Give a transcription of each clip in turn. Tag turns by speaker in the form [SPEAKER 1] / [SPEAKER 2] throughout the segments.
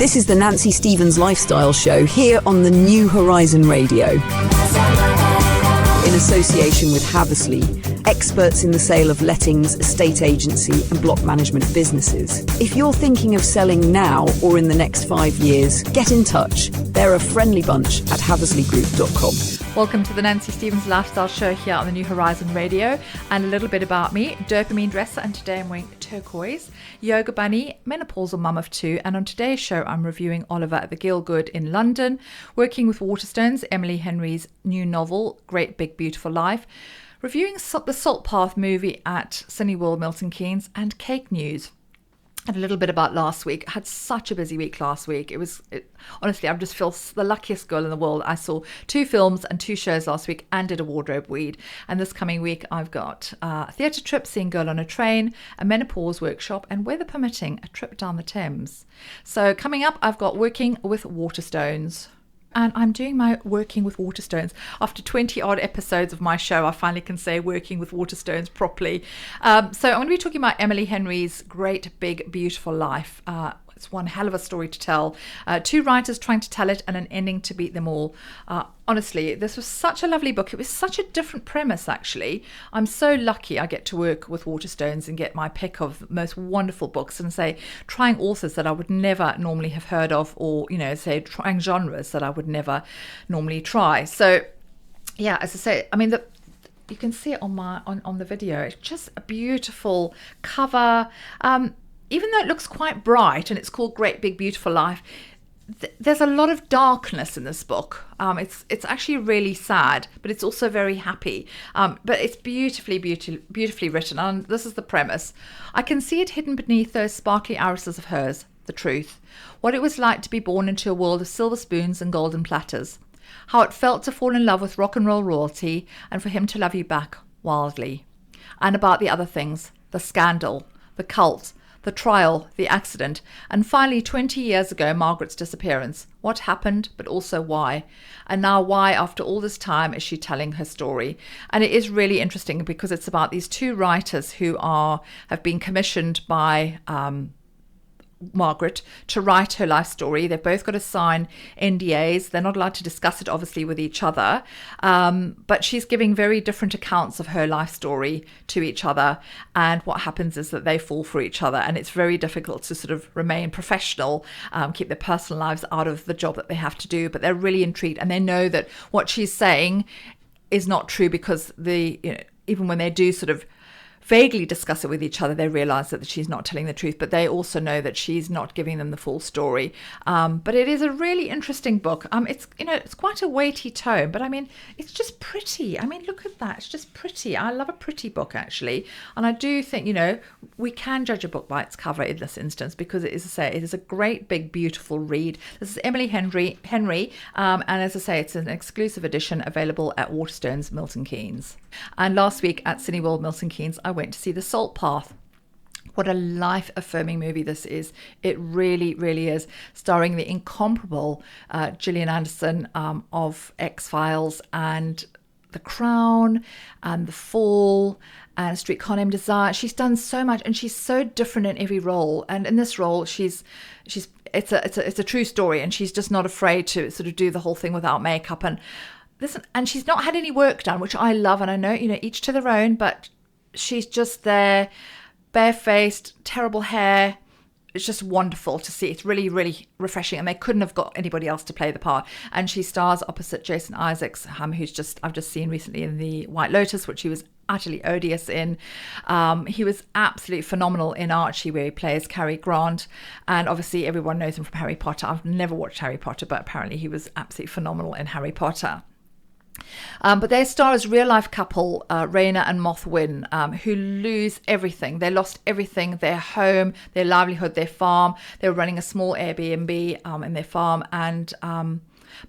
[SPEAKER 1] This is the Nancy Stevens Lifestyle Show here on the New Horizon Radio. In association with Haversley, experts in the sale of lettings, estate agency and block management businesses. If you're thinking of selling now or in the next 5 years, get in touch. They're a friendly bunch at haversleygroup.com.
[SPEAKER 2] Welcome to the Nancy Stevens Lifestyle Show here on the New Horizon Radio. And a little bit about me, Dopamine dresser, and today I'm wearing turquoise, yoga bunny, menopausal mum of 2, and on today's show I'm reviewing Oliver at the Gielgud in London, working with Waterstones, Emily Henry's new novel, Great Big Beautiful Life, reviewing the Salt Path movie at Cineworld Milton Keynes, and cake news. And a little bit about last week. I had such a busy week last week. Honestly, I just feel the luckiest girl in the world. I saw 2 films and 2 shows last week and did a wardrobe weed. And this coming week, I've got a theatre trip, seeing Girl on a Train, a menopause workshop, and weather permitting, a trip down the Thames. So coming up, I've got working with Waterstones. And I'm doing my working with Waterstones. After 20 odd episodes of my show, I finally can say working with Waterstones properly. So I'm going to be talking about Emily Henry's Great Big Beautiful Life. It's one hell of a story to tell. 2 writers trying to tell it and an ending to beat them all. Honestly, this was such a lovely book. It was such a different premise, actually. I'm so lucky I get to work with Waterstones and get my pick of the most wonderful books and trying authors that I would never normally have heard of, or, trying genres that I would never normally try. So, yeah, as I say, I mean, you can see it on the video. It's just a beautiful cover. Even though it looks quite bright and it's called Great Big Beautiful Life, there's a lot of darkness in this book. It's actually really sad, but it's also very happy. But it's beautifully written. And this is the premise. I can see it hidden beneath those sparkly irises of hers, the truth. What it was like to be born into a world of silver spoons and golden platters. How it felt to fall in love with rock and roll royalty and for him to love you back wildly. And about the other things, the scandal, the cult, the trial, the accident, and finally 20 years ago, Margaret's disappearance. What happened, but also why? And now why, after all this time, is she telling her story? And it is really interesting because it's about these 2 writers who have been commissioned by Margaret to write her life story. They've both got to sign NDAs. They're not allowed to discuss it, obviously, with each other. But she's giving very different accounts of her life story to each other. And what happens is that they fall for each other. And it's very difficult to sort of remain professional, keep their personal lives out of the job that they have to do. But they're really intrigued. And they know that what she's saying is not true because even when they do sort of vaguely discuss it with each other, they realize that she's not telling the truth, but they also know that she's not giving them the full story. But it is a really interesting book. It's quite a weighty tome, but I mean, it's just pretty. I mean, look at that. It's just pretty. I love a pretty book, actually. And I do think, we can judge a book by its cover in this instance because it is a great, big, beautiful read. This is Emily Henry. And as I say, it's an exclusive edition available at Waterstones, Milton Keynes. And last week at Cineworld Milton Keynes, I went to see The Salt Path. What a life-affirming movie this is. It really, really is. Starring the incomparable Gillian Anderson of X-Files and The Crown and The Fall and A Streetcar Named Desire. She's done so much and she's so different in every role. And in this role, it's a true story and she's just not afraid to sort of do the whole thing without makeup. And she's not had any work done, which I love. And I know, each to their own, but she's just there, barefaced, terrible hair. It's just wonderful to see. It's really, really refreshing. And they couldn't have got anybody else to play the part. And she stars opposite Jason Isaacs, who's I've just seen recently in The White Lotus, which he was utterly odious in. He was absolutely phenomenal in Archie, where he plays Cary Grant. And obviously everyone knows him from Harry Potter. I've never watched Harry Potter, but apparently he was absolutely phenomenal in Harry Potter. But they star as real-life couple, Raina and Moth Wynn, who lose everything. They lost everything, their home, their livelihood, their farm. They were running a small Airbnb in their farm, and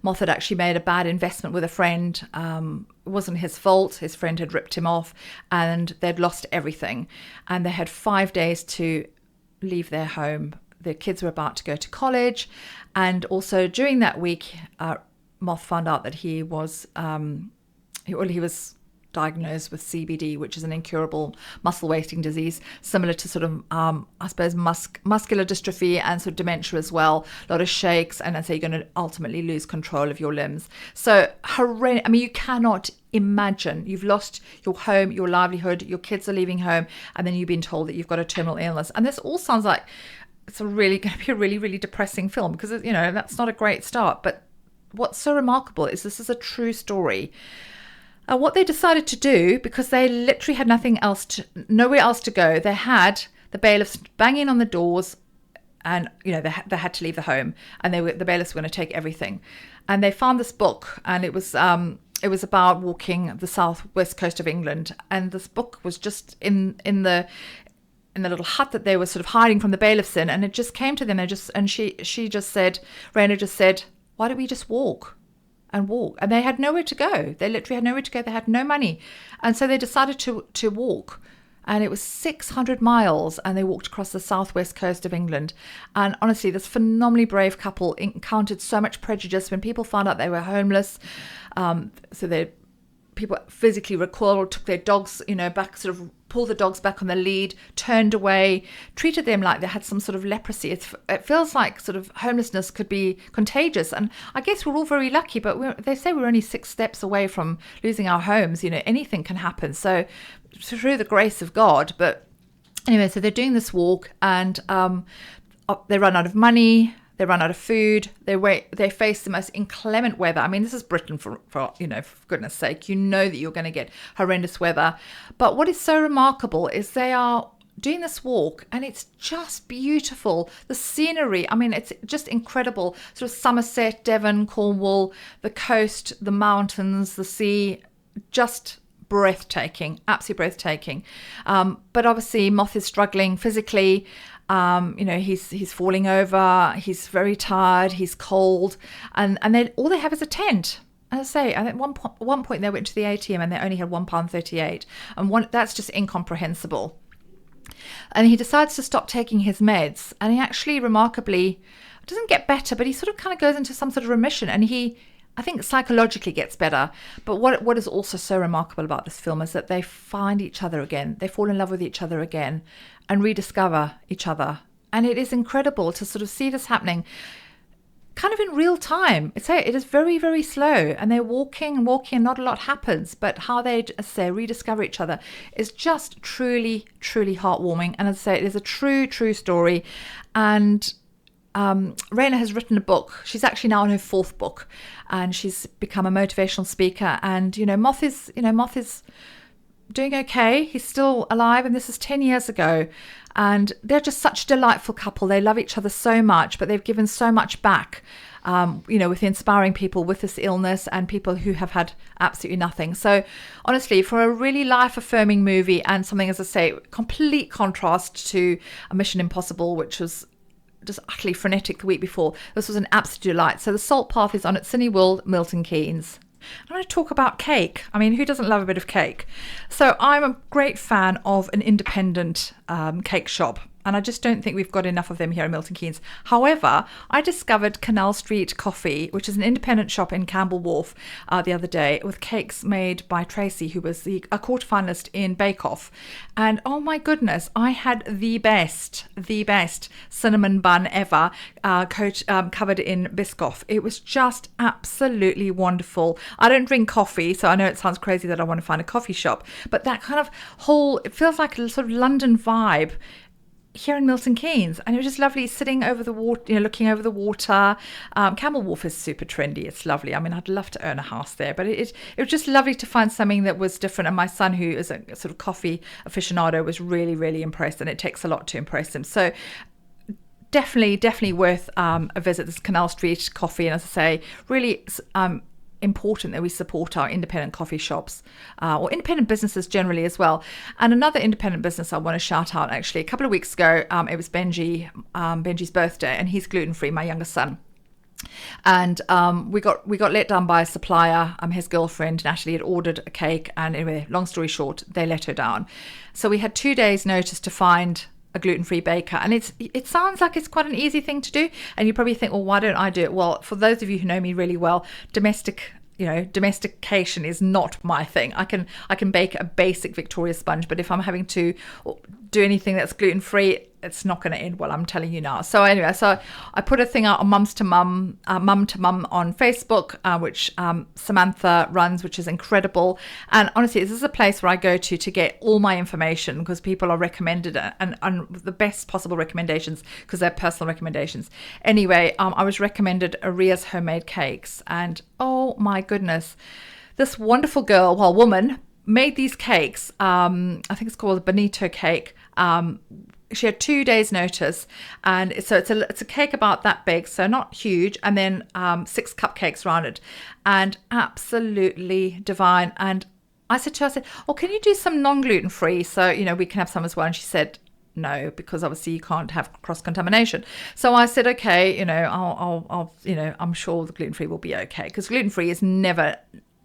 [SPEAKER 2] Moth had actually made a bad investment with a friend. It wasn't his fault. His friend had ripped him off, and they'd lost everything. And they had 5 days to leave their home. Their kids were about to go to college, and also during that week, Moth found out that he was diagnosed with CBD, which is an incurable muscle wasting disease, similar to sort of, I suppose, muscular dystrophy and sort of dementia as well. A lot of shakes, and so you're going to ultimately lose control of your limbs. So, I mean, you cannot imagine you've lost your home, your livelihood, your kids are leaving home, and then you've been told that you've got a terminal illness. And this all sounds like it's really going to be a really, really depressing film, because, you know, that's not a great start. But what's so remarkable is this is a true story. What they decided to do, because they literally had nowhere else to go, they had the bailiffs banging on the doors, and, you know, they had to leave the home, and the bailiffs were going to take everything. And they found this book, and it was about walking the southwest coast of England. And this book was just in the little hut that they were sort of hiding from the bailiffs in, and it just came to them. Raina just said, why don't we just walk? And they had nowhere to go. They literally had nowhere to go. They had no money. And so they decided to walk. And it was 600 miles, and they walked across the southwest coast of England. And honestly, this phenomenally brave couple encountered so much prejudice when people found out they were homeless. People physically recoiled, took their dogs, you know, back, sort of pulled the dogs back on the lead, turned away, treated them like they had some sort of leprosy. It feels like sort of homelessness could be contagious. And I guess we're all very lucky, but they say we're only 6 steps away from losing our homes. You know, anything can happen. So through the grace of God. But anyway, so they're doing this walk, and they run out of money. They run out of food. They face the most inclement weather. I mean, this is Britain, for you know, for goodness sake. You know that you're going to get horrendous weather. But what is so remarkable is they are doing this walk, and it's just beautiful. The scenery, I mean, it's just incredible. Sort of Somerset, Devon, Cornwall, the coast, the mountains, the sea, just breathtaking, absolutely breathtaking. But obviously, Moth is struggling physically. You know, he's falling over, he's very tired, he's cold, and all they have is a tent. As I say, at one point they went to the ATM and they only had £1.38, and that's just incomprehensible. And he decides to stop taking his meds, and he actually remarkably doesn't get better, but he sort of kind of goes into some sort of remission, and I think psychologically gets better. But what is also so remarkable about this film is that they find each other again. They fall in love with each other again and rediscover each other. And it is incredible to sort of see this happening kind of in real time. It is very, very slow. And they're walking, and not a lot happens. But how they, as I say, rediscover each other is just truly, truly heartwarming. And as I say, it is a true, true story. And Raina has written a book. She's actually now on her 4th book, and she's become a motivational speaker. And, you know, Moth is doing okay. He's still alive, and this is 10 years ago. And they're just such a delightful couple. They love each other so much, but they've given so much back, you know, with inspiring people with this illness and people who have had absolutely nothing. So honestly, for a really life-affirming movie, and something, as I say, complete contrast to a Mission Impossible, which was just utterly frenetic the week before. This was an absolute delight. So the Salt Path is on at Cineworld, Milton Keynes. I'm going to talk about cake. I mean, who doesn't love a bit of cake? So I'm a great fan of an independent cake shop. And I just don't think we've got enough of them here in Milton Keynes. However, I discovered Canal Street Coffee, which is an independent shop in Campbell Wharf, the other day, with cakes made by Tracy, who was a quarter-finalist in Bake Off. And oh my goodness, I had the best cinnamon bun ever, covered in Biscoff. It was just absolutely wonderful. I don't drink coffee, so I know it sounds crazy that I want to find a coffee shop, but that kind of it feels like a sort of London vibe here in Milton Keynes, and it was just lovely sitting over the water, you know, looking over the water. Campbell Wharf is super trendy. It's lovely. I mean, I'd love to own a house there, but it was just lovely to find something that was different. And my son, who is a sort of coffee aficionado, was really, really impressed, and it takes a lot to impress him. So definitely worth a visit. This Canal Street Coffee, and as I say, really important that we support our independent coffee shops or independent businesses generally as well. And another independent business I want to shout out, actually, a couple of weeks ago, it was Benji's birthday, and he's gluten-free, my younger son. And we got let down by a supplier. His girlfriend Natalie had ordered a cake, and anyway, long story short, they let her down. So we had 2 days notice to find a gluten-free baker, and it sounds like it's quite an easy thing to do, and you probably think, well, why don't I do it? Well, for those of you who know me really well, domestic domestication is not my thing. I can bake a basic Victoria sponge, but if I'm having to do anything that's gluten-free, it's not going to end well, I'm telling you now. So anyway, so I put a thing out on Mum to Mum on Facebook, which Samantha runs, which is incredible. And honestly, this is a place where I go to get all my information, because people are recommended and the best possible recommendations, because they're personal recommendations. Anyway, I was recommended Aria's homemade cakes, and oh my goodness, this wonderful woman made these cakes. I think it's called a Bonito cake. She had 2 days notice, and so it's a cake about that big, so not huge, and then 6 cupcakes around it, and absolutely divine. And I said to her, oh, can you do some non-gluten free, so we can have some as well? And she said no, because obviously you can't have cross-contamination. So I said, okay, I'll I'm sure the gluten-free will be okay, because gluten-free is never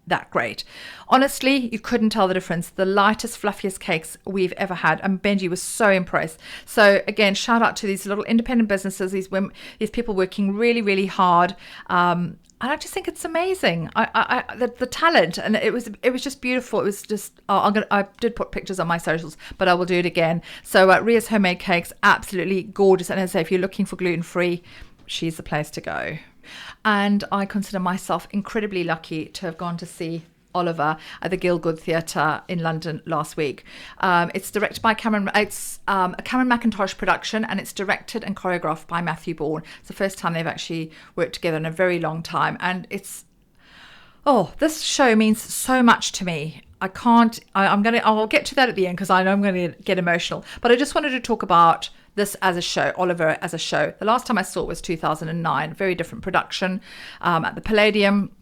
[SPEAKER 2] that great. Honestly, you couldn't tell the difference. The lightest, fluffiest cakes we've ever had, and Benji was so impressed. So again, shout out to these little independent businesses, these women, these people working really, really hard. And I just think it's amazing. The talent, and it was just beautiful. It was just I did put pictures on my socials, but I will do it again. So Ria's homemade cakes, absolutely gorgeous. And as I say, if you're looking for gluten-free, she's the place to go. And I consider myself incredibly lucky to have gone to see Oliver at the Gielgud Theatre in London last week. It's directed by Cameron. It's a Cameron McIntosh production, and it's directed and choreographed by Matthew Bourne. It's the first time they've actually worked together in a very long time, and this show means so much to me. I'll get to that at the end, because I know I'm going to get emotional. But I just wanted to talk about this as a show, Oliver as a show. The last time I saw it was 2009, very different production at the Palladium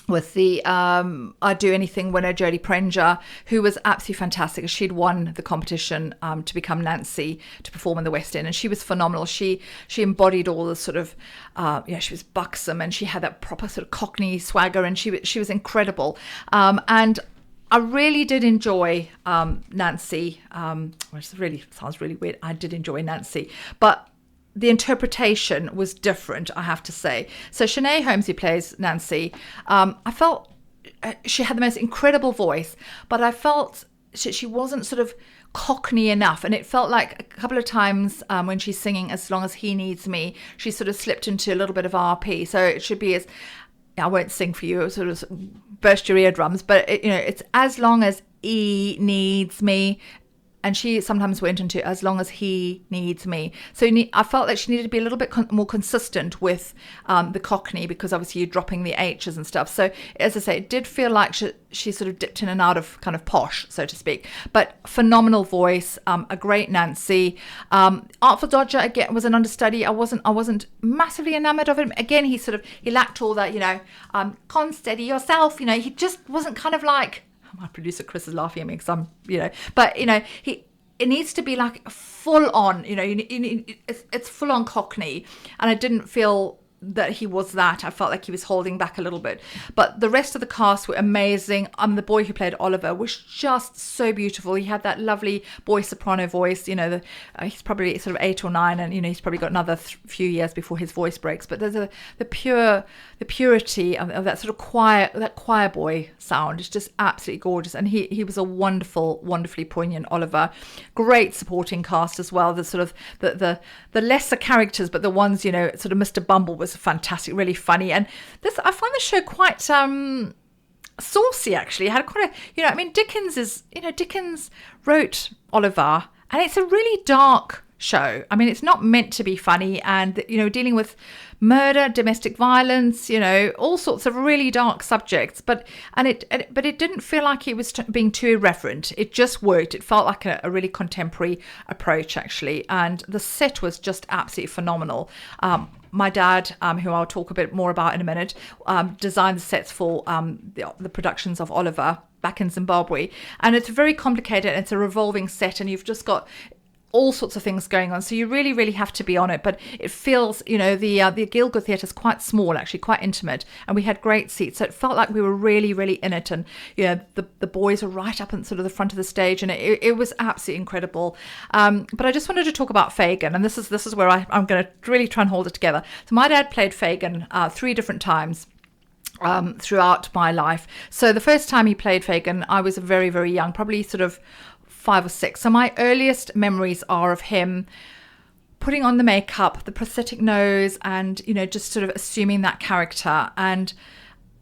[SPEAKER 2] with the I'd Do Anything winner, Jodie Prenger, who was absolutely fantastic. She'd won the competition to become Nancy to perform in the West End, and she was phenomenal. She embodied all the sort of, she was buxom, and she had that proper sort of Cockney swagger, and she was incredible. And I really did enjoy Nancy, which really sounds really weird. I did enjoy Nancy, but the interpretation was different, I have to say. So Shanae Holmes, who plays Nancy, I felt she had the most incredible voice, but I felt she wasn't sort of Cockney enough, and it felt like a couple of times when she's singing As Long As He Needs Me, she sort of slipped into a little bit of RP. So it should be I won't sing for you, sort of burst your eardrums, but it's As Long As He Needs Me. And she sometimes went into As Long As He Needs Me. So I felt like she needed to be a little bit more consistent with the Cockney, because obviously you're dropping the H's and stuff. So as I say, it did feel like she sort of dipped in and out of kind of posh, so to speak. But phenomenal voice, a great Nancy. Artful Dodger, again, was an understudy. I wasn't massively enamored of him. Again, he lacked all that, steady yourself. He just wasn't kind of like, my producer Chris is laughing at me because I'm, but it needs to be like full on, it's full on Cockney, and I didn't feel that he was that. I felt like he was holding back a little bit, but the rest of the cast were amazing. The boy who played Oliver was just so beautiful. He had that lovely boy soprano voice. He's probably sort of 8 or 9, and he's probably got another few years before his voice breaks. But there's the purity of that sort of choir boy sound is just absolutely gorgeous. And he was a wonderfully poignant Oliver. Great supporting cast as well. The sort of the lesser characters, but the ones sort of Mr. Bumble was fantastic, really funny. And I find the show quite saucy, actually. It had quite Dickens wrote Oliver, and it's a really dark show. It's not meant to be funny, and dealing with murder, domestic violence, all sorts of really dark subjects, but it didn't feel like it was being too irreverent. It just worked. It felt like a really contemporary approach, actually, and the set was just absolutely phenomenal. My dad, who I'll talk a bit more about in a minute, designed the sets for the productions of Oliver back in Zimbabwe, and it's very complicated. It's a revolving set, and you've just got all sorts of things going on, so you really, really have to be on it. But it feels, the Gielgud Theatre is quite small, actually, quite intimate, and we had great seats, so it felt like we were really, really in it. And the boys were right up in sort of the front of the stage, and it was absolutely incredible. But I just wanted to talk about Fagin, and this is where I'm going to really try and hold it together. So my dad played Fagin 3 different times. throughout my life. So the first time he played Fagin, I was very, very young, probably sort of 5 or 6. So my earliest memories are of him putting on the makeup, the prosthetic nose, and, you know, just sort of assuming that character. And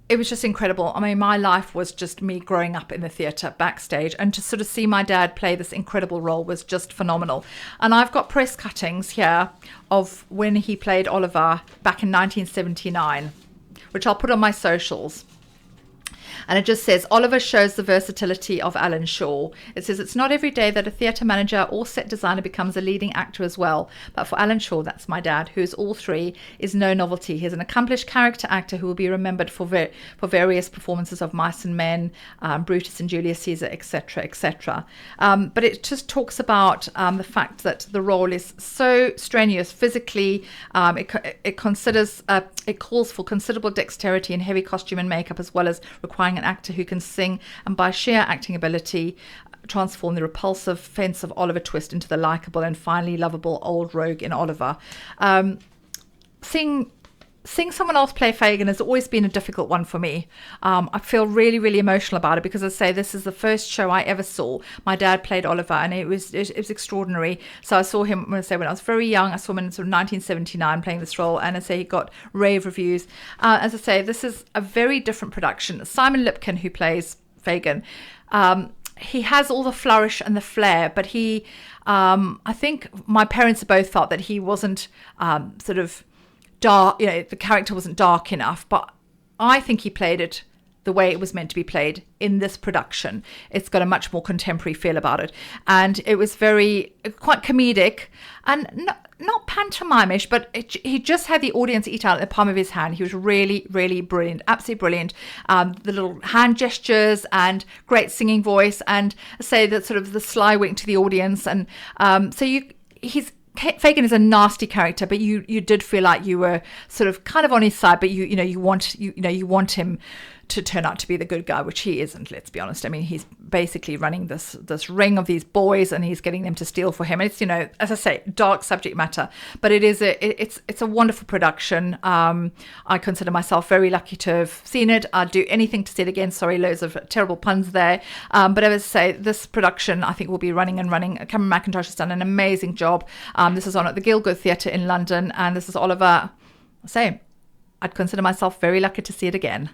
[SPEAKER 2] it was just incredible. I mean, my life was just me growing up in the theatre backstage, and to sort of see my dad play this incredible role was just phenomenal. And I've got press cuttings here of when he played Oliver back in 1979, which I'll put on my socials. And it just says, Oliver shows the versatility of Alan Shaw. It says, it's not every day that a theatre manager or set designer becomes a leading actor as well. But for Alan Shaw, that's my dad, who is all three, is no novelty. He's an accomplished character actor who will be remembered for various performances of Mice and Men, Brutus and Julius Caesar, etc., etc. But it just talks about the fact that the role is so strenuous physically. It calls for considerable dexterity and heavy costume and makeup, as well as requiring an actor who can sing and by sheer acting ability transform the repulsive fence of Oliver Twist into the likeable and finally lovable old rogue in Oliver. Seeing someone else play Fagin has always been a difficult one for me. I feel really, really emotional about it because, as I say, this is the first show I ever saw. My dad played Oliver, and it was extraordinary. So I saw him when I was very young. I saw him in sort of 1979 playing this role, and I say he got rave reviews. As I say, this is a very different production. Simon Lipkin, who plays Fagin, he has all the flourish and the flair, but he, I think my parents both felt that he wasn't sort of dark, you know, the character wasn't dark enough, but I think he played it the way it was meant to be played in this production. It's got a much more contemporary feel about it, and it was quite comedic and not pantomimish, but he just had the audience eat out at the palm of his hand. He was really, really brilliant, absolutely brilliant. The little hand gestures and great singing voice, and say that sort of the sly wink to the audience, and Fagin is a nasty character, but you did feel like you were sort of kind of on his side, but you want him to turn out to be the good guy, which he isn't, let's be honest. I mean, he's basically running this ring of these boys, and he's getting them to steal for him. It's, you know, as I say, dark subject matter, but it's a wonderful production. I consider myself very lucky to have seen it. I'd do anything to see it again. Sorry, loads of terrible puns there. But as I say, this production I think will be running and running. Cameron McIntosh has done an amazing job. This is on at the Gielgud Theatre in London, and this is Oliver. I'd consider myself very lucky to see it again.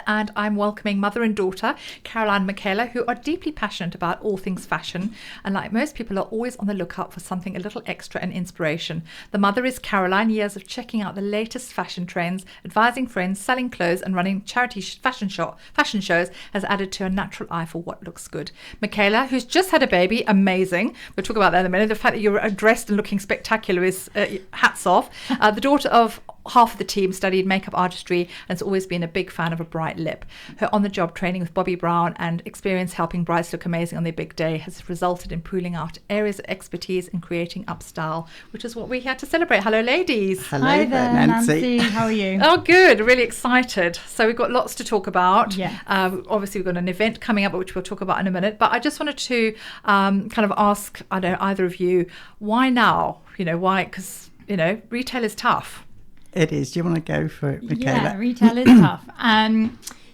[SPEAKER 2] And I'm welcoming mother and daughter, Caroline and Michaela, who are deeply passionate about all things fashion, and like most people are always on the lookout for something a little extra and inspiration. The mother is Caroline. Years of checking out the latest fashion trends, advising friends, selling clothes and running charity fashion shows has added to a natural eye for what looks good. Michaela, who's just had a baby, amazing. We'll talk about that in a minute. The fact that you're dressed and looking spectacular is hats off. The daughter of half of the team studied makeup artistry and has always been a big fan of a bright lip. Her on-the-job training with Bobbi Brown and experience helping brides look amazing on their big day has resulted in pooling out areas of expertise in creating Upstyle, which is what we're here to celebrate. Hello, ladies.
[SPEAKER 3] Hello. Hi there, Nancy. How are you?
[SPEAKER 2] Oh, good. Really excited. So we've got lots to talk about.
[SPEAKER 3] Yeah.
[SPEAKER 2] Obviously, we've got an event coming up, which we'll talk about in a minute. But I just wanted to kind of ask, I don't know, either of you, why now? You know, why? Because, you know, retail is tough.
[SPEAKER 3] It is. Do you want to go for it, Michaela?
[SPEAKER 4] Yeah, retail is tough.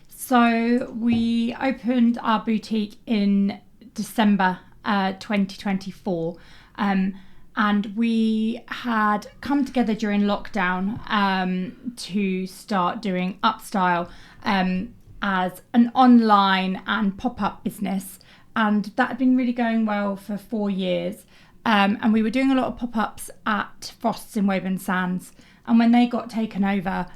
[SPEAKER 4] So we opened our boutique in December 2024, and we had come together during lockdown to start doing Upstyle as an online and pop-up business, and that had been really going well for 4 years. And we were doing a lot of pop-ups at Frost's in Woburn Sands. And when they got taken over,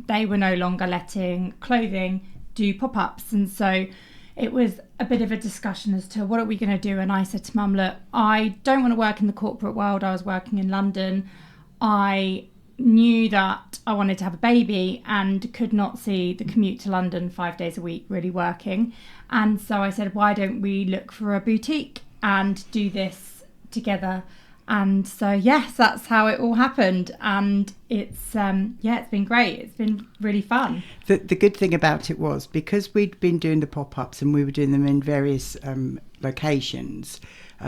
[SPEAKER 4] they were no longer letting clothing do pop-ups. And so it was a bit of a discussion as to what are we going to do. And I said to Mum, look, I don't want to work in the corporate world. I was working in London. I knew that I wanted to have a baby and could not see the commute to London 5 days a week really working. And so I said, why don't we look for a boutique and do this together? And so, yes, that's how it all happened. And it's been great. It's been really fun.
[SPEAKER 3] The good thing about it was, because we'd been doing the pop-ups and we were doing them in various locations,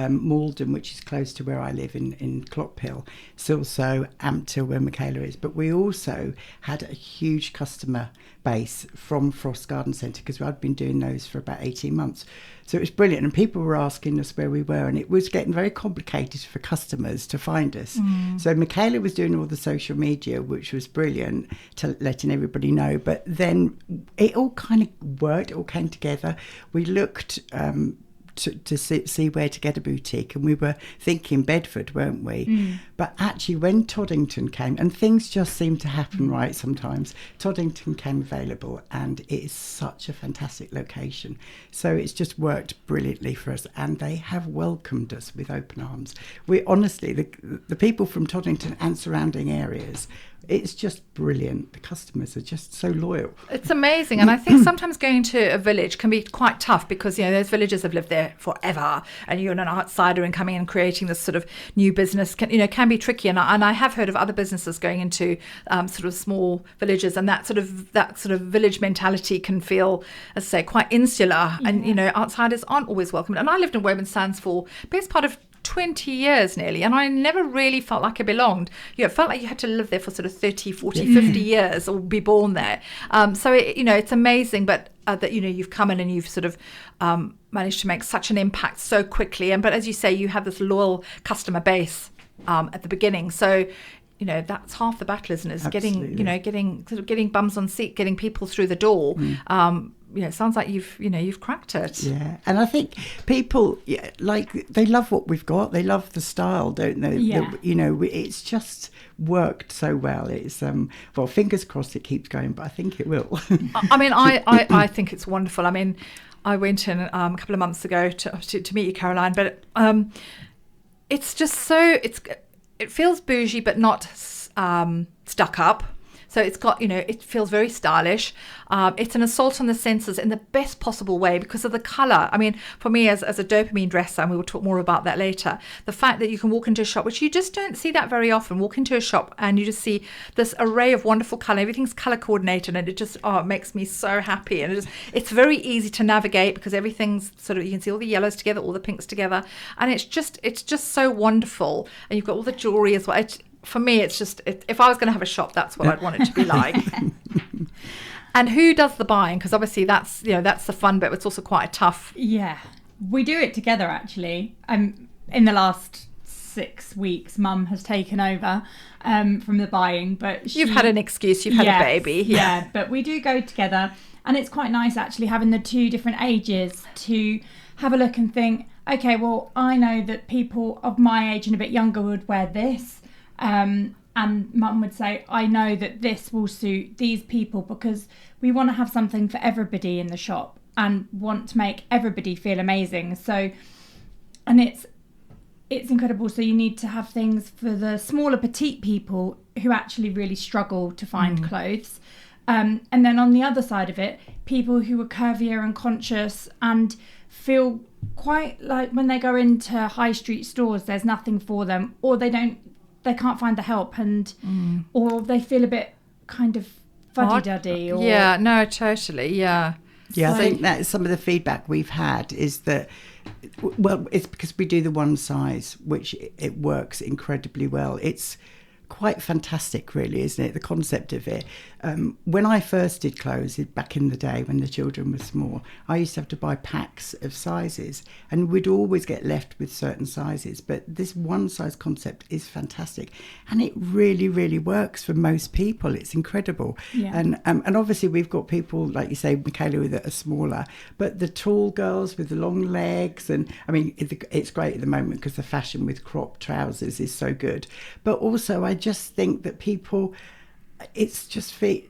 [SPEAKER 3] Malden, which is close to where I live in Clophill, Silsoe, Ampthill, where Michaela is. But we also had a huge customer base from Frost Garden Centre, because I'd been doing those for about 18 months. So it was brilliant, and people were asking us where we were, and it was getting very complicated for customers to find us. So Michaela was doing all the social media, which was brilliant, to letting everybody know. But then it all kind of worked, it all came together. We looked to see where to get a boutique, and we were thinking Bedford, weren't we? But actually when Toddington came, and things just seem to happen right sometimes, Toddington came available, and it is such a fantastic location, so it's just worked brilliantly for us, and they have welcomed us with open arms. We honestly, the people from Toddington and surrounding areas, it's just brilliant. The customers are just so loyal.
[SPEAKER 2] It's amazing. And I think sometimes going to a village can be quite tough, because, those villagers have lived there forever, and you're an outsider and coming and creating this sort of new business can be tricky. And I have heard of other businesses going into sort of small villages, and that sort of village mentality can feel, as I say, quite insular. Yeah. And, outsiders aren't always welcome. And I lived in Woburn Sands for the best part of 20 years nearly, and I never really felt like I belonged. It felt like you had to live there for sort of 30, 40, 50 years or be born there. So it's amazing, but that you've come in and you've sort of managed to make such an impact so quickly. But as you say, you have this loyal customer base at the beginning. So that's half the battle, isn't it? It's getting bums on seat, getting people through the door. It sounds like you've cracked it.
[SPEAKER 3] Yeah, and I think people they love what we've got. They love the style, don't they?
[SPEAKER 4] Yeah.
[SPEAKER 3] It's just worked so well. It's well, fingers crossed it keeps going, but I think it will.
[SPEAKER 2] I mean, I think it's wonderful. I mean, I went in a couple of months ago to meet you, Caroline, but it's just so it feels bougie, but not stuck up. So it's got, it feels very stylish. It's an assault on the senses in the best possible way because of the colour. I mean, for me as a dopamine dresser, and we will talk more about that later, the fact that you can walk into a shop, which you just don't see that very often, walk into a shop and you just see this array of wonderful colour. Everything's colour coordinated, and it just, it makes me so happy. And it's very easy to navigate because everything's sort of, you can see all the yellows together, all the pinks together. And it's just so wonderful. And you've got all the jewellery as well. For me, it's just, if I was going to have a shop, that's what I'd want it to be like. And who does the buying? Because obviously that's the fun bit, but it's also quite tough.
[SPEAKER 4] Yeah, we do it together, actually. In the last 6 weeks, Mum has taken over from the buying. But
[SPEAKER 2] you've had an excuse, you've had a baby.
[SPEAKER 4] Yeah, but we do go together. And it's quite nice, actually, having the two different ages to have a look and think, okay, well, I know that people of my age and a bit younger would wear this. And Mum would say, I know that this will suit these people, because we want to have something for everybody in the shop and want to make everybody feel amazing. So, and it's incredible. So you need to have things for the smaller petite people who actually really struggle to find clothes. And then on the other side of it, people who are curvier and conscious and feel quite like when they go into high street stores, there's nothing for them, or they can't find the help, and or they feel a bit kind of fuddy-duddy. Or...
[SPEAKER 2] Yeah, no, totally, yeah.
[SPEAKER 3] Yeah, I think that some of the feedback we've had is that, well, it's because we do the one size, which it works incredibly well. It's quite fantastic, really, isn't it? The concept of it. When I first did clothes back in the day when the children were small, I used to have to buy packs of sizes, and we'd always get left with certain sizes. But this one size concept is fantastic, and it really, really works for most people. It's incredible.
[SPEAKER 4] Yeah.
[SPEAKER 3] And obviously we've got people like you say, Michaela, that are smaller, but the tall girls with the long legs, and I mean it's great at the moment because the fashion with crop trousers is so good. But also I just think that people, it's just I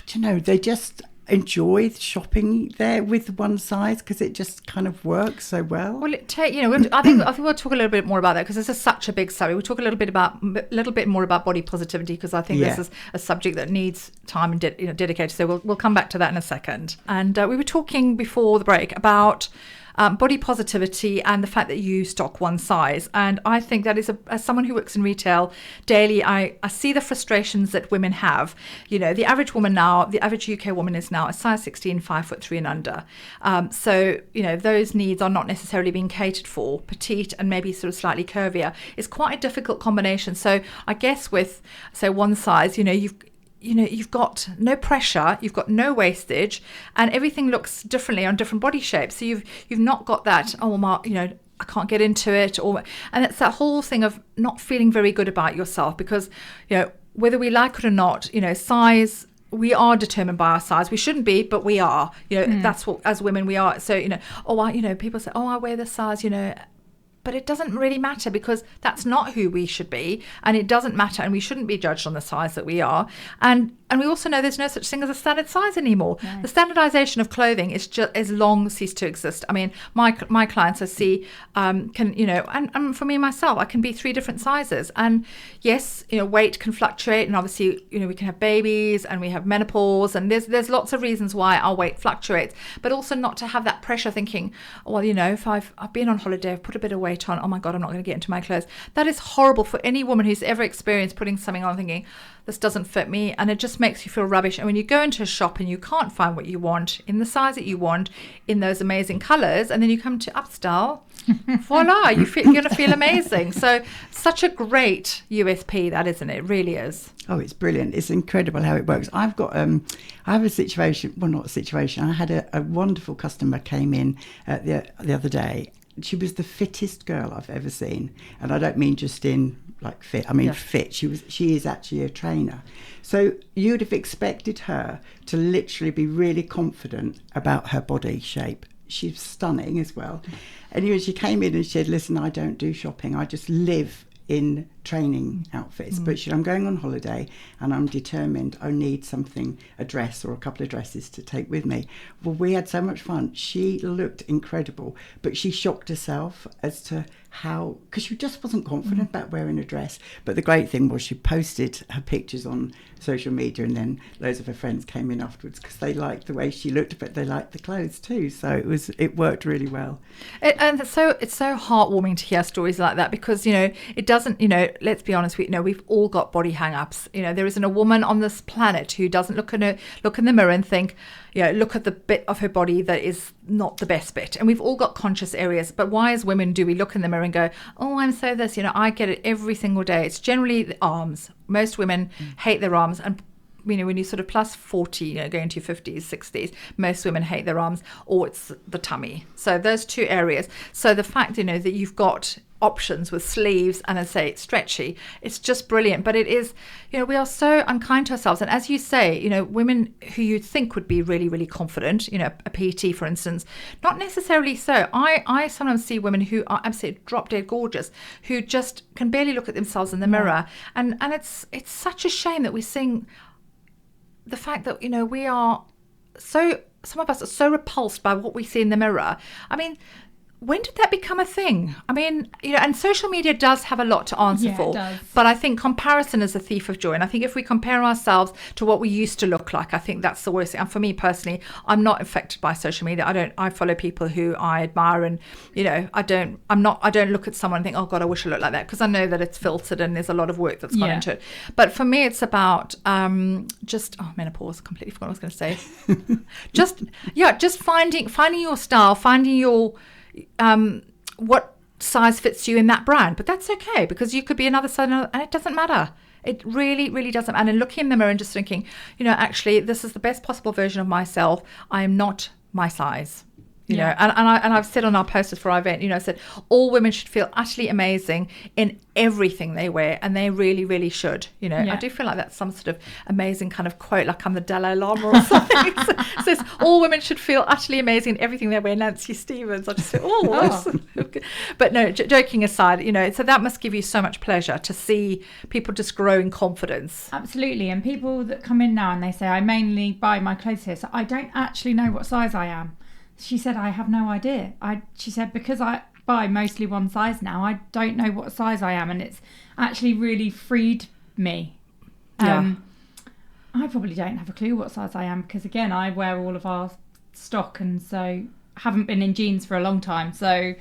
[SPEAKER 3] don't know, they just enjoy shopping there with one size because it just kind of works so well.
[SPEAKER 2] Well, I think we'll talk a little bit more about that because this is such a big subject. We'll talk a little bit more about body positivity because I think this is a subject that needs time and dedicated. So we'll come back to that in a second. And we were talking before the break about body positivity and the fact that you stock one size. And I think that is, as someone who works in retail daily, I see the frustrations that women have. You know, the average woman now, the average UK woman is now a size 16, 5'3" and under. So, you know, those needs are not necessarily being catered for. Petite and maybe sort of slightly curvier is quite a difficult combination. So I guess with, say, one size, you've got no pressure, you've got no wastage, and everything looks differently on different body shapes. So you've not got that, I can't get into it, and it's that whole thing of not feeling very good about yourself, because, you know, whether we like it or not, you know, size, we are determined by our size. We shouldn't be, but we are. You know, that's what, as women, we are. So, people say, I wear this size, but it doesn't really matter, because that's not who we should be, and it doesn't matter, and we shouldn't be judged on the size that we are. And we also know there's no such thing as a standard size anymore. No. The standardization of clothing is long ceased to exist. I mean, my clients I see and for me myself, I can be 3 different sizes. And yes, weight can fluctuate, and obviously, we can have babies and we have menopause, and there's lots of reasons why our weight fluctuates. But also not to have that pressure thinking, if I've been on holiday, I've put a bit of weight on, oh my God, I'm not going to get into my clothes. That is horrible for any woman who's ever experienced putting something on thinking, this doesn't fit me, and it just makes you feel rubbish. And when you go into a shop and you can't find what you want in the size that you want in those amazing colours, and then you come to Upstyle, voila, you're going to feel amazing. So such a great USP, that, isn't it? It really is.
[SPEAKER 3] Oh, it's brilliant. It's incredible how it works. I've got I have a situation, well, not a situation, I had a wonderful customer came in the other day. She was the fittest girl I've ever seen, and I don't mean just in like fit, I mean fit. She is actually a trainer. So you'd have expected her to literally be really confident about her body shape. She's stunning as well. And she came in and she said, listen, I don't do shopping, I just live in training outfits, but I'm going on holiday and I'm determined I need a dress or a couple of dresses to take with me. Well, we had so much fun. She looked incredible, but she shocked herself as to how, because she just wasn't confident about wearing a dress. But the great thing was she posted her pictures on social media, and then loads of her friends came in afterwards because they liked the way she looked, but they liked the clothes too. So it worked really well.
[SPEAKER 2] And so it's so heartwarming to hear stories like that, because it doesn't, let's be honest, we've all got body hang-ups. There isn't a woman on this planet who doesn't look in the mirror and think, look at the bit of her body that is not the best bit. And we've all got conscious areas. But why, as women, do we look in the mirror and go, oh, I'm so this? I get it every single day. It's generally the arms. Most women hate their arms. And when you're sort of plus 40, going to your 50s, 60s, most women hate their arms, or it's the tummy. So those two areas. So the fact, that you've got options with sleeves and, as I say, it's stretchy, it's just brilliant. But it is, we are so unkind to ourselves. And as you say, women who you'd think would be really, really confident, a PT, for instance, not necessarily so. I sometimes see women who are absolutely drop dead gorgeous, who just can barely look at themselves in the mirror. And it's such a shame that we're seeing the fact that, we are so, some of us are so repulsed by what we see in the mirror. I mean, when did that become a thing? I mean, and social media does have a lot to answer for. It does. But I think comparison is a thief of joy. And I think if we compare ourselves to what we used to look like, I think that's the worst thing. And for me personally, I'm not affected by social media. I follow people who I admire, and, I don't look at someone and think, oh God, I wish I looked like that, because I know that it's filtered and there's a lot of work that's gone into it. But for me, it's about menopause. I completely forgot what I was going to say. just finding your style, finding your what size fits you in that brand. But that's okay, because you could be another size, and it doesn't matter. It really, really doesn't. And then looking in the mirror and just thinking, actually, this is the best possible version of myself. I am not my size. And I've said on our posters for our event, I said all women should feel utterly amazing in everything they wear, and they really, really should. I do feel like that's some sort of amazing kind of quote, like I'm the Dalai Lama or something. It says all women should feel utterly amazing in everything they wear. Nancy Stevens. I just say, But no, joking aside, so that must give you so much pleasure to see people just grow in confidence.
[SPEAKER 4] Absolutely. And people that come in now and they say, I mainly buy my clothes here, so I don't actually know what size I am. She said, I have no idea. She said, because I buy mostly one size now, I don't know what size I am. And it's actually really freed me. I probably don't have a clue what size I am, because, again, I wear all of our stock. And so haven't been in jeans for a long time, so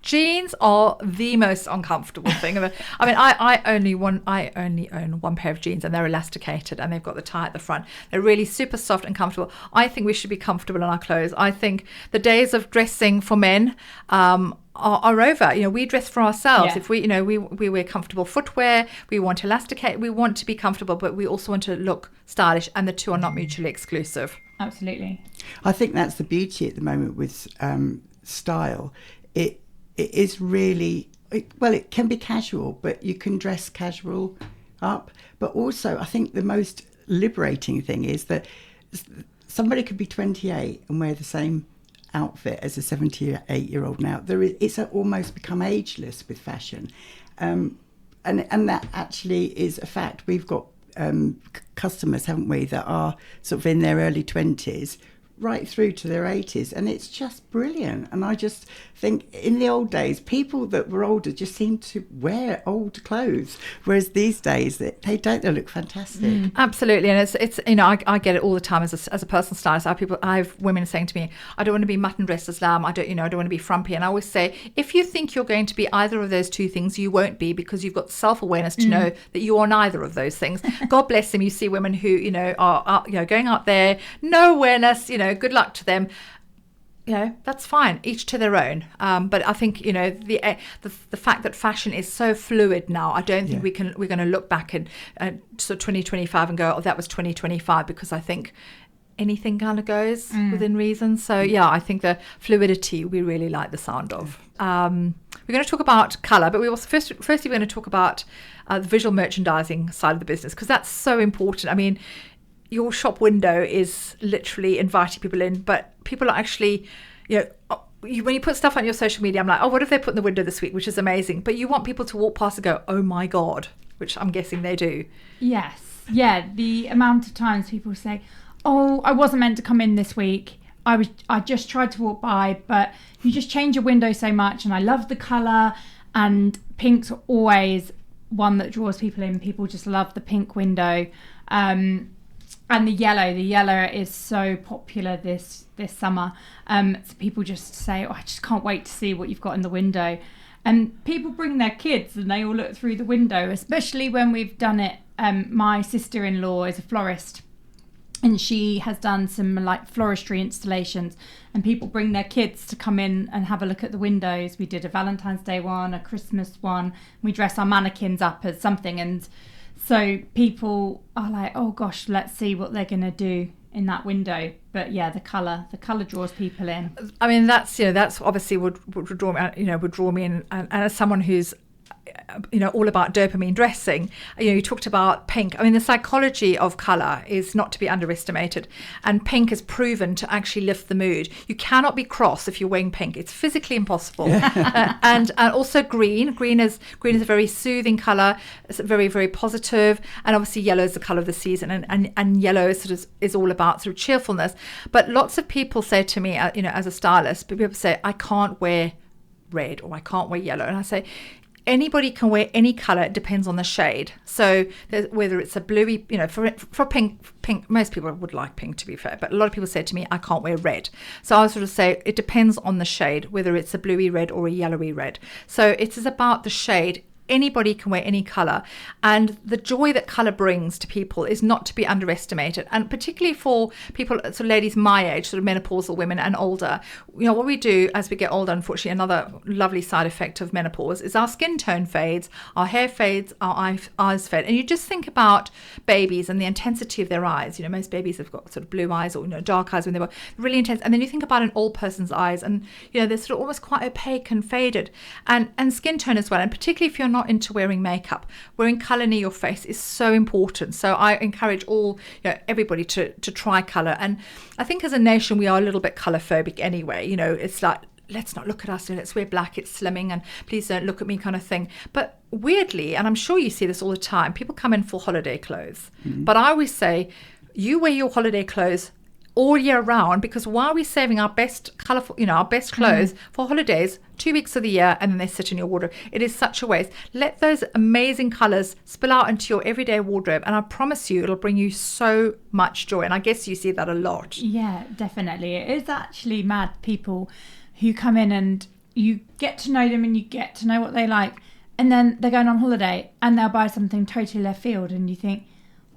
[SPEAKER 2] jeans are the most uncomfortable thing. I mean, I only own one pair of jeans, and they're elasticated, and they've got the tie at the front. They're really super soft and comfortable. I think we should be comfortable in our clothes. I think the days of dressing for men are over. We dress for ourselves.
[SPEAKER 4] Yeah.
[SPEAKER 2] If we wear comfortable footwear, we want to elasticate, we want to be comfortable, but we also want to look stylish, and the two are not mutually exclusive.
[SPEAKER 4] absolutely.
[SPEAKER 3] I think that's the beauty at the moment with style. It is really, it can be casual, but you can dress casual up. But also, I think the most liberating thing is that somebody could be 28 and wear the same outfit as a 78-year-old now. It's almost become ageless with fashion. And that actually is a fact. We've got customers, haven't we, that are sort of in their early 20s right through to their 80s, and it's just brilliant. And I just think in the old days, people that were older just seemed to wear old clothes, whereas these days they look fantastic.
[SPEAKER 2] Absolutely. And it's I get it all the time as a personal stylist. I have women saying to me, I don't want to be mutton dressed as lamb, I don't want to be frumpy. And I always say, if you think you're going to be either of those two things, you won't be, because you've got self-awareness to know that you are neither of those things. God bless them. You see women who are going out there, no awareness, good luck to them. That's fine, each to their own. But I think the fact that fashion is so fluid now, I don't think we're going to look back in so 2025 and go, oh, that was 2025, because I think anything kind of goes within reason. So I think the fluidity we really like the sound of. We're going to talk about colour, but we also firstly we're going to talk about the visual merchandising side of the business, because that's so important. I mean, your shop window is literally inviting people in, but people are actually, when you put stuff on your social media, I'm like, oh, what have they put in the window this week, which is amazing. But you want people to walk past and go, oh my God, which I'm guessing they do.
[SPEAKER 4] Yes. Yeah, the amount of times people say, oh, I wasn't meant to come in this week. I just tried to walk by, but you just change your window so much, and I love the colour, and pink's always one that draws people in. People just love the pink window. And the yellow is so popular this summer. So people just say, oh, I just can't wait to see what you've got in the window. And people bring their kids and they all look through the window, especially when we've done it. My sister-in-law is a florist, and she has done some like floristry installations, and people bring their kids to come in and have a look at the windows. We did a Valentine's Day one, a Christmas one. We dress our mannequins up as something, and so people are like, oh gosh, let's see what they're going to do in that window. But yeah, the colour draws people in.
[SPEAKER 2] I mean, that's obviously would draw me in, and as someone who's all about dopamine dressing, you talked about pink. I mean, the psychology of colour is not to be underestimated, and pink is proven to actually lift the mood. You cannot be cross if you're wearing pink. It's physically impossible. And also green is a very soothing colour. It's very, very positive. And obviously yellow is the colour of the season, and yellow is all about sort of cheerfulness. But lots of people say to me, as a stylist, people say, I can't wear red or I can't wear yellow. And I say, anybody can wear any colour. It depends on the shade. So whether it's a bluey, for pink, most people would like pink, to be fair. But a lot of people say to me, I can't wear red. So I sort of say it depends on the shade, whether it's a bluey red or a yellowy red. So it is about the shade. Anybody can wear any colour, and the joy that colour brings to people is not to be underestimated, and particularly for people, sort of ladies my age, sort of menopausal women and older. What we do as we get older, unfortunately, another lovely side effect of menopause is our skin tone fades, our hair fades, our eyes fade. And you just think about babies and the intensity of their eyes. Most babies have got sort of blue eyes or dark eyes when they were really intense, and then you think about an old person's eyes, and they're sort of almost quite opaque and faded, and skin tone as well. And particularly if you're not into wearing makeup, wearing colour near your face is so important. So I encourage everybody to try colour. And I think as a nation we are a little bit colour phobic anyway. It's like, let's not look at us, let's wear black, it's slimming, and please don't look at me kind of thing. But weirdly, and I'm sure you see this all the time, people come in for holiday clothes. But I always say, you wear your holiday clothes all year round, because why are we saving our best colourful, our best clothes for holidays 2 weeks of the year, and then they sit in your wardrobe? It is such a waste. Let those amazing colours spill out into your everyday wardrobe, and I promise you it'll bring you so much joy. And I guess you see that a lot.
[SPEAKER 4] Yeah, definitely. It is actually mad, people who come in and you get to know them and you get to know what they like, and then they're going on holiday and they'll buy something totally left field, and you think,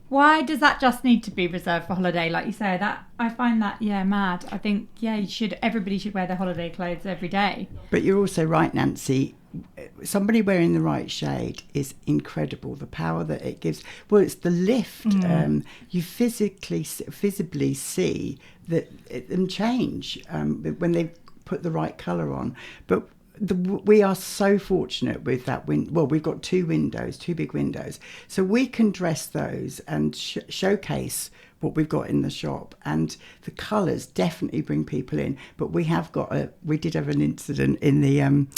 [SPEAKER 4] why does that just need to be reserved for holiday? Like you say, that I find that mad. I think everybody should wear their holiday clothes every day.
[SPEAKER 3] But you're also right, Nancy. Somebody wearing the right shade is incredible. The power that it gives. Well, it's the lift. You visibly see them change when they put the right colour on. But we are so fortunate with that we've got two big windows, so we can dress those and showcase what we've got in the shop, and the colours definitely bring people in. But we did have an incident in the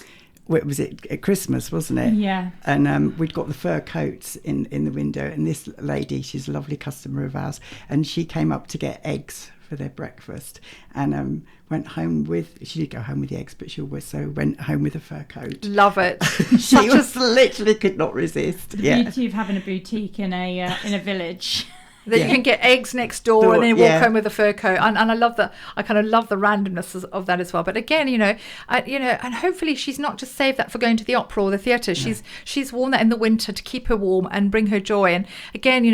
[SPEAKER 3] what was it, at Christmas, wasn't it?
[SPEAKER 4] Yeah.
[SPEAKER 3] And we'd got the fur coats in the window, and this lady, she's a lovely customer of ours, and she came up to get eggs for their breakfast, and went home she did go home with the eggs, but she also went home with a fur coat.
[SPEAKER 2] Love it.
[SPEAKER 3] She literally could not resist.
[SPEAKER 4] The beauty of having a boutique in a village.
[SPEAKER 2] That you can get eggs next door and then walk home with a fur coat, and I love that. I kind of love the randomness of that as well. But again, and hopefully she's not just saved that for going to the opera or the theatre. No. She's worn that in the winter to keep her warm and bring her joy. And again,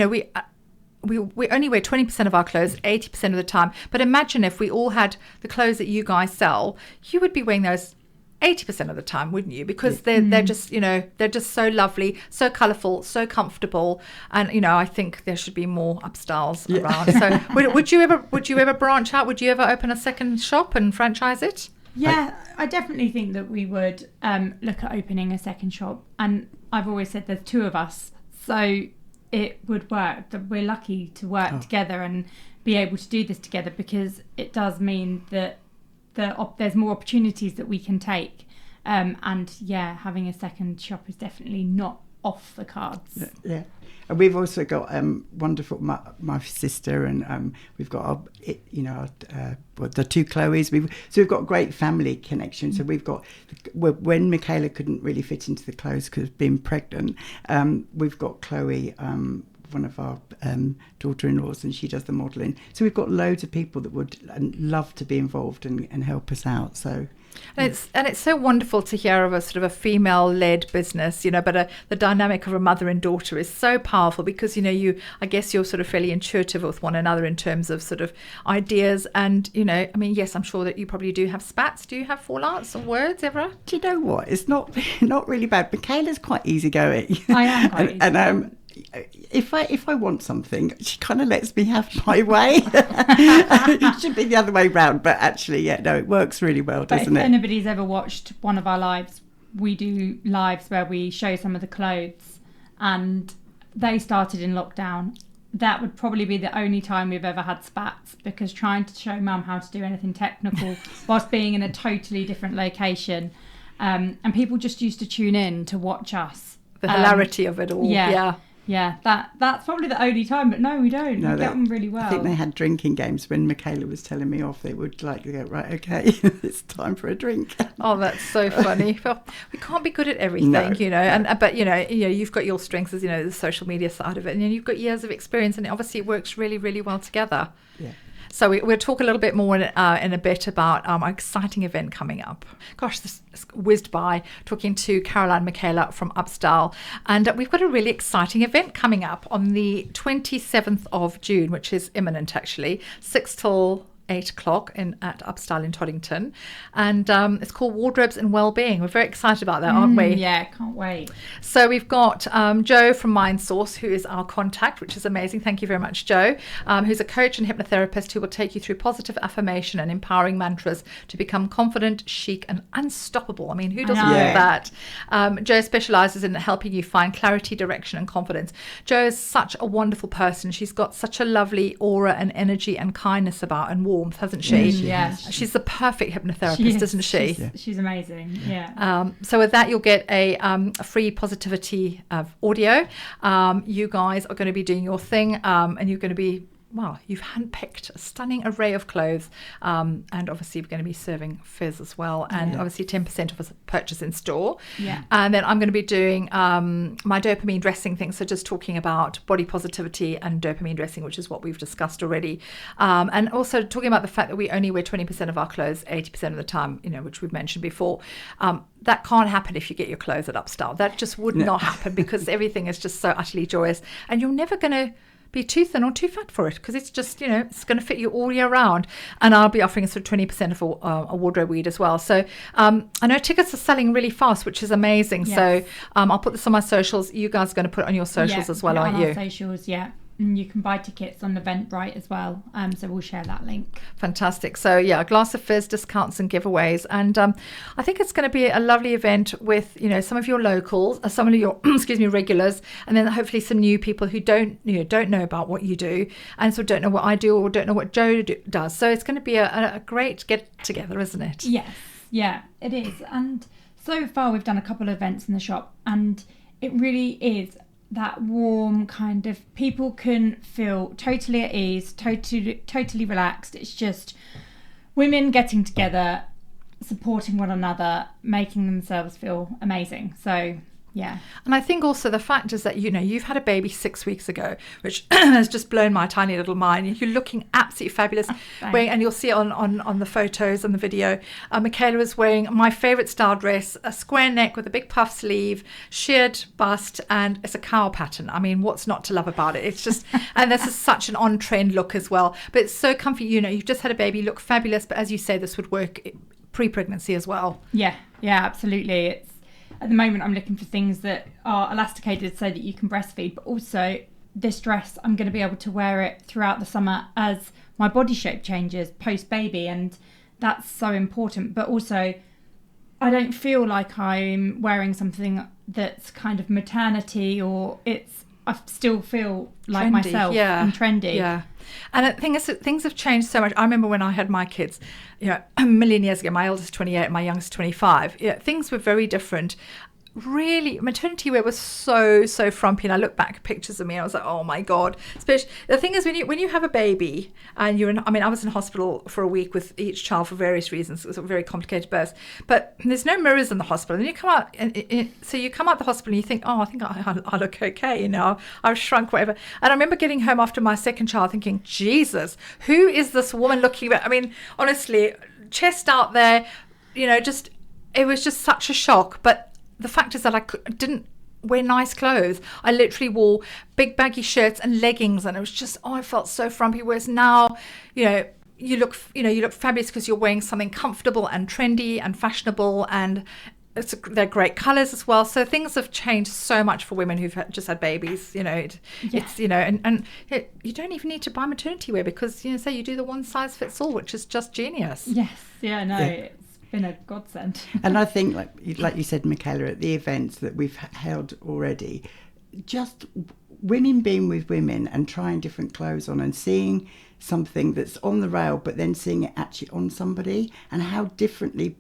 [SPEAKER 2] we only wear 20% of our clothes 80% of the time. But imagine if we all had the clothes that you guys sell, you would be wearing those 80% of the time, wouldn't you? Because they're just, they're just so lovely, so colourful, so comfortable. And, I think there should be more Upstyles around. So would you ever branch out? Would you ever open a second shop and franchise it?
[SPEAKER 4] Yeah, I definitely think that we would look at opening a second shop. And I've always said there's two of us. So it would work. That we're lucky to work together and be able to do this together, because it does mean that there's more opportunities that we can take, and having a second shop is definitely not off the cards.
[SPEAKER 3] Yeah, and we've also got wonderful my sister, and we've got the two Chloes. We've got a great family connection. So we've got, when Michaela couldn't really fit into the clothes because of being pregnant, we've got Chloe, one of our daughter-in-laws, and she does the modelling. So we've got loads of people that would love to be involved and help us out. So
[SPEAKER 2] and it's so wonderful to hear of a sort of a female-led business, but the dynamic of a mother and daughter is so powerful, because I guess you're sort of fairly intuitive with one another in terms of sort of ideas, and yes, I'm sure that you probably do have spats. Do you have fallouts or words ever?
[SPEAKER 3] Do you know what? It's not really bad. Michaela's quite easygoing.
[SPEAKER 4] I am quite easygoing.
[SPEAKER 3] And if I want something, she kind of lets me have my way. It should be the other way round, but actually, it works really well, doesn't it?
[SPEAKER 4] If anybody's ever watched one of our lives, we do lives where we show some of the clothes, and they started in lockdown. That would probably be the only time we've ever had spats, because trying to show mum how to do anything technical whilst being in a totally different location, and people just used to tune in to watch us.
[SPEAKER 2] The hilarity of it all.
[SPEAKER 4] Yeah, that's probably the only time, but no, we don't. We get on really well.
[SPEAKER 3] I think they had drinking games when Michaela was telling me off. They would go, right, okay, it's time for a drink.
[SPEAKER 2] Oh, that's so funny. Well, we can't be good at everything, but you've got your strengths as, the social media side of it, and you've got years of experience, and obviously it works really, really well together.
[SPEAKER 3] Yeah.
[SPEAKER 2] So we'll talk a little bit more in a bit about our exciting event coming up. Gosh, this whizzed by, talking to Caroline and Michaela from Upstyle. And we've got a really exciting event coming up on the 27th of June, which is imminent, actually, 6 till 8 o'clock at Upstyle in Toddington. And it's called Wardrobes and Wellbeing. We're very excited about that, aren't we?
[SPEAKER 4] Yeah, can't wait.
[SPEAKER 2] So we've got Joe from MindSource, who is our contact, which is amazing. Thank you very much, Joe, who's a coach and hypnotherapist who will take you through positive affirmation and empowering mantras to become confident, chic, and unstoppable. I mean, who doesn't want that? Joe specializes in helping you find clarity, direction, and confidence. Joe is such a wonderful person. She's got such a lovely aura and energy and kindness about, and warmth, hasn't she?
[SPEAKER 4] Yes.
[SPEAKER 2] She's the perfect hypnotherapist, isn't she?
[SPEAKER 4] She's amazing. Yeah.
[SPEAKER 2] So with that, you'll get a free positivity audio. You guys are going to be doing your thing, and you're going to be you've handpicked a stunning array of clothes, and obviously we're going to be serving fizz as well, and obviously 10% of a purchase in store.
[SPEAKER 4] Yeah.
[SPEAKER 2] And then I'm going to be doing my dopamine dressing thing, so just talking about body positivity and dopamine dressing, which is what we've discussed already, and also talking about the fact that we only wear 20% of our clothes 80% of the time, which we've mentioned before. That can't happen if you get your clothes at Upstyle. That just would not happen, because everything is just so utterly joyous, and you're never going to be too thin or too fat for it, because it's just, it's going to fit you all year round. And I'll be offering sort of 20% of a wardrobe weed as well. So I know tickets are selling really fast, which is amazing. Yes. So I'll put this on my socials. You guys are going to put it on your socials as well, aren't you?
[SPEAKER 4] Socials, yeah. And you can buy tickets on Eventbrite as well. So we'll share that link.
[SPEAKER 2] Fantastic. So a glass of fizz, discounts and giveaways. And I think it's going to be a lovely event with, some of your locals, some of your, regulars, and then hopefully some new people who don't know about what you do, and so don't know what I do or don't know what Joe does. So it's going to be a great get together, isn't it?
[SPEAKER 4] Yes. Yeah, it is. And so far we've done a couple of events in the shop, and it really is that warm kind of, people can feel totally at ease, totally relaxed. It's just women getting together, supporting one another, making themselves feel amazing. So yeah.
[SPEAKER 2] And I think also the fact is that, you've had a baby 6 weeks ago, which has just blown my tiny little mind. You're looking absolutely fabulous. And you'll see it on the photos and the video. Michaela was wearing my favourite style dress, a square neck with a big puff sleeve, sheared bust, and it's a cowl pattern. I mean, what's not to love about it? It's just, and this is such an on-trend look as well. But it's so comfy. You've just had a baby, you look fabulous. But as you say, this would work pre-pregnancy as well.
[SPEAKER 4] Yeah, absolutely. At the moment, I'm looking for things that are elasticated so that you can breastfeed, but also this dress, I'm going to be able to wear it throughout the summer as my body shape changes post-baby, and that's so important. But also, I don't feel like I'm wearing something that's kind of maternity, or I still feel like trendy, myself and trendy.
[SPEAKER 2] Yeah. And the thing is, things have changed so much. I remember when I had my kids, a million years ago, my eldest 28 and my youngest 25, things were very different. Really, maternity wear was so frumpy, and I look back at pictures of me and I was like, oh my God. Especially the thing is, when you have a baby and I was in hospital for a week with each child for various reasons. It was a very complicated birth, but there's no mirrors in the hospital, and you come out so you come out the hospital and you think, oh, I think I look okay, I've shrunk, whatever. And I remember getting home after my second child thinking, Jesus, who is this woman looking at? I mean, honestly, chest out there, it was just such a shock. But the fact is that I didn't wear nice clothes. I literally wore big baggy shirts and leggings, and it was just, I felt so frumpy. Whereas now, you look fabulous because you're wearing something comfortable and trendy and fashionable, and they're great colours as well. So things have changed so much for women who've just had babies. It's and you don't even need to buy maternity wear, because say you do the one size fits all, which is just genius.
[SPEAKER 4] Yes, it's been a godsend.
[SPEAKER 3] And I think, like you said, Michaela, at the events that we've held already, just women being with women and trying different clothes on and seeing something that's on the rail, but then seeing it actually on somebody, and how differently,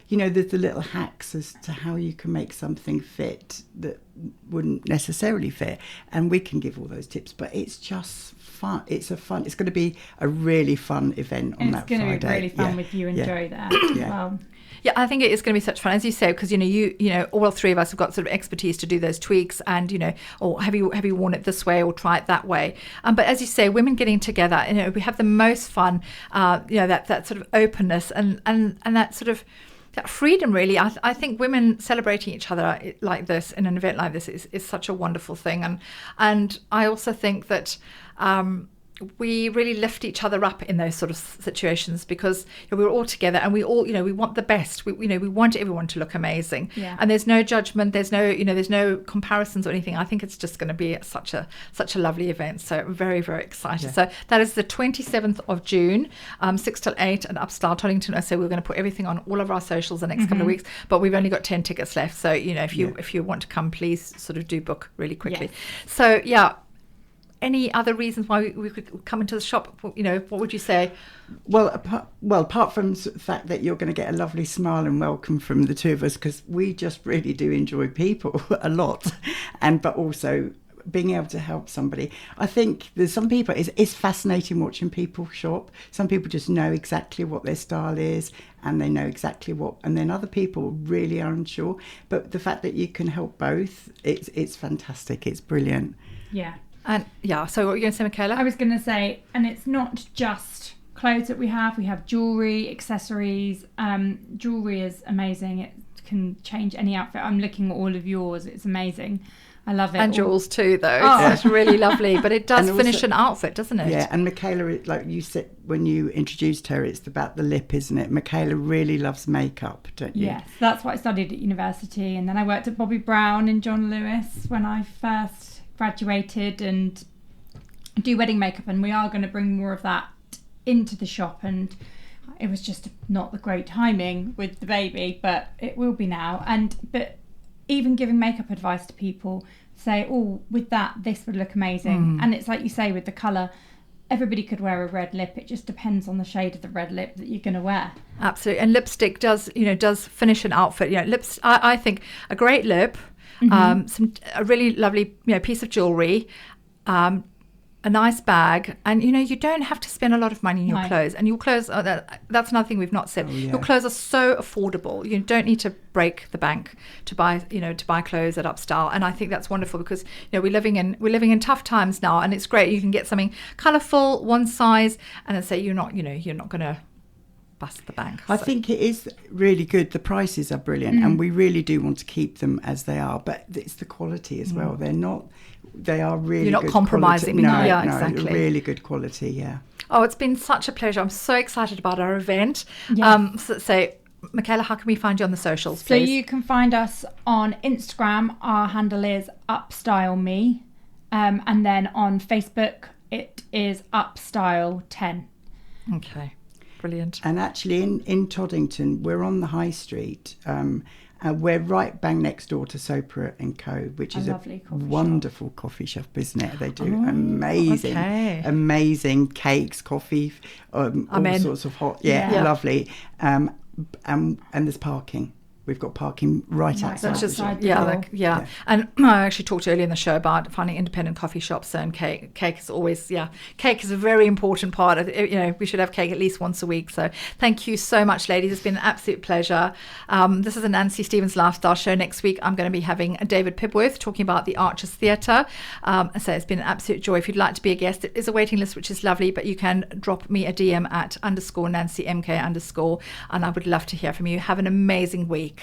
[SPEAKER 3] there's the little hacks as to how you can make something fit that wouldn't necessarily fit. And we can give all those tips, but it's just fun. It's going to be a really fun event on that Friday.
[SPEAKER 4] It's going to be really fun with you and Joe there as well.
[SPEAKER 2] Yeah, I think it is going to be such fun, as you say, because all three of us have got sort of expertise to do those tweaks, and or have you worn it this way or try it that way. But as you say, women getting together, we have the most fun. That sort of openness and that sort of that freedom, really. I think women celebrating each other like this in an event like this is such a wonderful thing, and I also think that we really lift each other up in those sort of situations, because we're all together and we all we want the best. We want everyone to look amazing, and there's no judgment, there's no comparisons or anything. I think it's just going to be such a lovely event. So I'm very, very excited. So that is the 27th of June, 6 till 8 at Upstyle, Toddington. So we're going to put everything on all of our socials the next couple of weeks, but we've only got 10 tickets left. So if you want to come, please sort of do book really quickly. So any other reasons why we could come into the shop? What would you say?
[SPEAKER 3] Well, apart from the fact that you're going to get a lovely smile and welcome from the two of us, because we just really do enjoy people a lot, but also being able to help somebody. I think there's some people, it's fascinating watching people shop. Some people just know exactly what their style is and they know exactly what, and then other people really are unsure. But the fact that you can help both, it's fantastic. It's brilliant.
[SPEAKER 4] Yeah.
[SPEAKER 2] And yeah, so what were you going to say, Michaela?
[SPEAKER 4] I was going to say, and it's not just clothes that we have jewellery, accessories. Jewellery is amazing. It can change any outfit. I'm looking at all of yours. It's amazing. I love it.
[SPEAKER 2] And jewels too, though.
[SPEAKER 4] Oh.
[SPEAKER 2] It's really lovely, but it does
[SPEAKER 3] And
[SPEAKER 2] finish
[SPEAKER 3] also-
[SPEAKER 2] an outfit, doesn't it?
[SPEAKER 3] Yeah, and Michaela, like you said when you introduced her, it's about the lip, isn't it? Michaela really loves makeup, don't you?
[SPEAKER 4] Yes, that's what I studied at university, and then I worked at Bobbi Brown in John Lewis when I first graduated, and do wedding makeup, and we are going to bring more of that into the shop, and it was just not the great timing with the baby, but it will be now. But even giving makeup advice to people, say, oh, with that this would look amazing, and it's like you say with the colour, everybody could wear a red lip. It just depends on the shade of the red lip that you're going to wear.
[SPEAKER 2] Absolutely. And lipstick does finish an outfit. Lips. I think a great lip, a really lovely piece of jewellery, a nice bag, and you don't have to spend a lot of money on your clothes. And your clothes that's another thing we've not said. Your clothes are so affordable. You don't need to break the bank to buy clothes at Upstyle. And I think that's wonderful because we're living in tough times now, and it's great. You can get something colourful, one size, and then say you're not going to bust the bank.
[SPEAKER 3] I think it is really good. The prices are brilliant, and we really do want to keep them as they are. But it's the quality as well. They are really.
[SPEAKER 2] You're not
[SPEAKER 3] good
[SPEAKER 2] compromising.
[SPEAKER 3] quality. No,
[SPEAKER 2] exactly.
[SPEAKER 3] Really good quality. Yeah.
[SPEAKER 2] Oh, it's been such a pleasure. I'm so excited about our event.
[SPEAKER 4] Yes.
[SPEAKER 2] So, Michaela, how can we find you on the socials,
[SPEAKER 4] So
[SPEAKER 2] please?
[SPEAKER 4] you can find us on Instagram. Our handle is UpstyleMe, and then on Facebook it is Upstyle10.
[SPEAKER 2] Okay, brilliant.
[SPEAKER 3] And actually, in Toddington, we're on the High Street. And we're right bang next door to Sopra and Co, which is a
[SPEAKER 4] lovely coffee
[SPEAKER 3] wonderful coffee shop, isn't it? They do amazing cakes, coffee, all sorts of hot, lovely. And there's parking. We've got parking right outside.
[SPEAKER 2] That's just
[SPEAKER 3] the shop.
[SPEAKER 2] yeah. And I actually talked earlier in the show about finding independent coffee shops, and cake is always cake is a very important part of we should have cake at least once a week. So thank you so much, ladies. It's been an absolute pleasure. This is a Nancy Stevens Lifestyle Show. Next week I'm going to be having David Pibworth talking about the Archers Theatre. So it's been an absolute joy. If you'd like to be a guest, it is a waiting list, which is lovely, but you can drop me a DM at _NancyMK_, and I would love to hear from you. Have an amazing week.